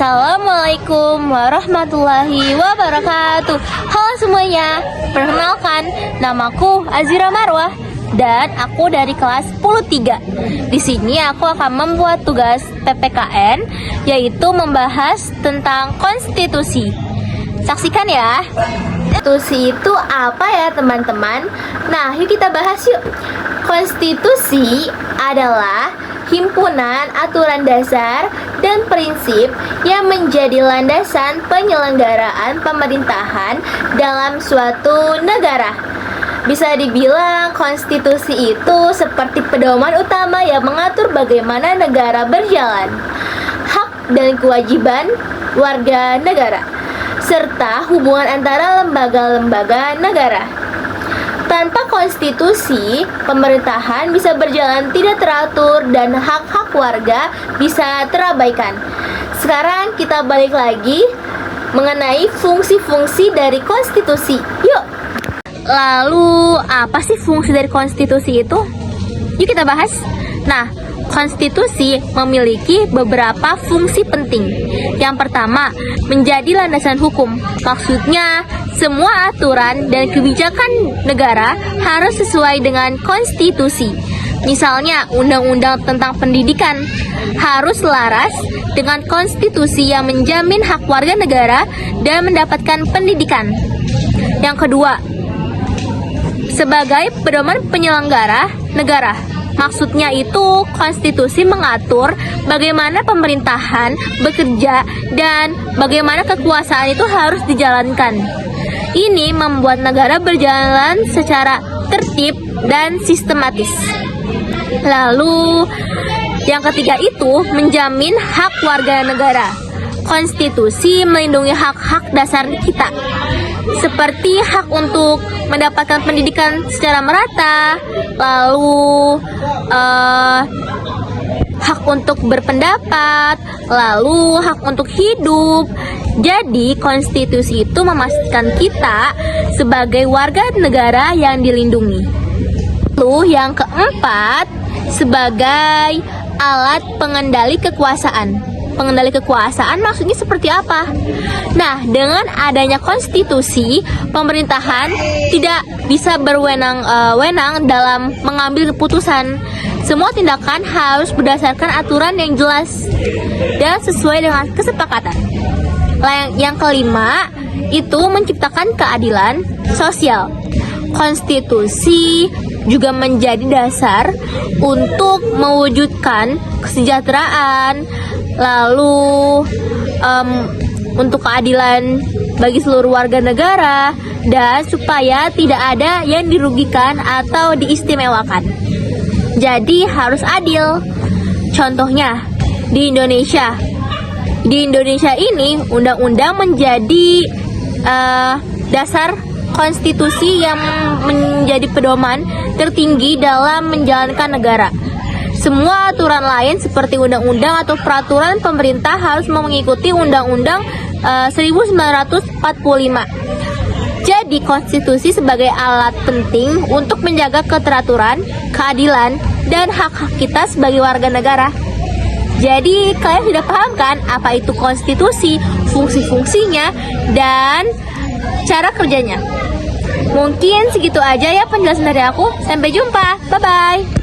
Assalamualaikum warahmatullahi wabarakatuh. Halo semuanya, perkenalkan, namaku Azira Marwah dan aku dari kelas 10-3. Di sini aku akan membuat tugas PPKN, yaitu membahas tentang konstitusi. Saksikan ya. Konstitusi itu apa ya teman-teman? Nah, yuk kita bahas yuk. Konstitusi adalah himpunan aturan dasar dan prinsip yang menjadi landasan penyelenggaraan pemerintahan dalam suatu negara. Bisa dibilang konstitusi itu seperti pedoman utama yang mengatur bagaimana negara berjalan, hak dan kewajiban warga negara, serta hubungan antara lembaga-lembaga negara. Tanpa konstitusi, pemerintahan bisa berjalan tidak teratur dan hak-hak warga bisa terabaikan. Sekarang kita balik lagi mengenai fungsi-fungsi dari konstitusi. Yuk! Lalu, apa sih fungsi dari konstitusi itu? Yuk kita bahas. Nah, konstitusi memiliki beberapa fungsi penting. Yang pertama, menjadi landasan hukum. Maksudnya, semua aturan dan kebijakan negara harus sesuai dengan konstitusi. Misalnya, undang-undang tentang pendidikan harus selaras dengan konstitusi yang menjamin hak warga negara dan mendapatkan pendidikan. Yang kedua, sebagai pedoman penyelenggara negara. Maksudnya itu konstitusi mengatur bagaimana pemerintahan bekerja dan bagaimana kekuasaan itu harus dijalankan. Ini membuat negara berjalan secara tertib dan sistematis. Lalu yang ketiga itu menjamin hak warga negara. Konstitusi melindungi hak-hak dasar kita, seperti hak untuk mendapatkan pendidikan secara merata, lalu hak untuk berpendapat, lalu hak untuk hidup. Jadi konstitusi itu memastikan kita sebagai warga negara yang dilindungi. Lalu yang keempat, sebagai alat pengendali kekuasaan. Pengendali kekuasaan maksudnya seperti apa? Nah, dengan adanya konstitusi, pemerintahan tidak bisa berwenang dalam mengambil keputusan. Semua tindakan harus berdasarkan aturan yang jelas dan sesuai dengan kesepakatan. Yang kelima, itu menciptakan keadilan sosial. Konstitusi juga menjadi dasar untuk mewujudkan kesejahteraan, lalu untuk keadilan bagi seluruh warga negara, dan supaya tidak ada yang dirugikan atau diistimewakan. Jadi harus adil. Contohnya di Indonesia. Di Indonesia ini undang-undang menjadi dasar konstitusi yang menjadi pedoman tertinggi dalam menjalankan negara. Semua aturan lain seperti undang-undang atau peraturan pemerintah harus mengikuti Undang-Undang 1945. Jadi konstitusi sebagai alat penting untuk menjaga keteraturan, keadilan, dan hak-hak kita sebagai warga negara. Jadi kalian sudah paham kan apa itu konstitusi, fungsi-fungsinya, dan cara kerjanya. Mungkin segitu aja ya penjelasan dari aku. Sampai jumpa, bye-bye.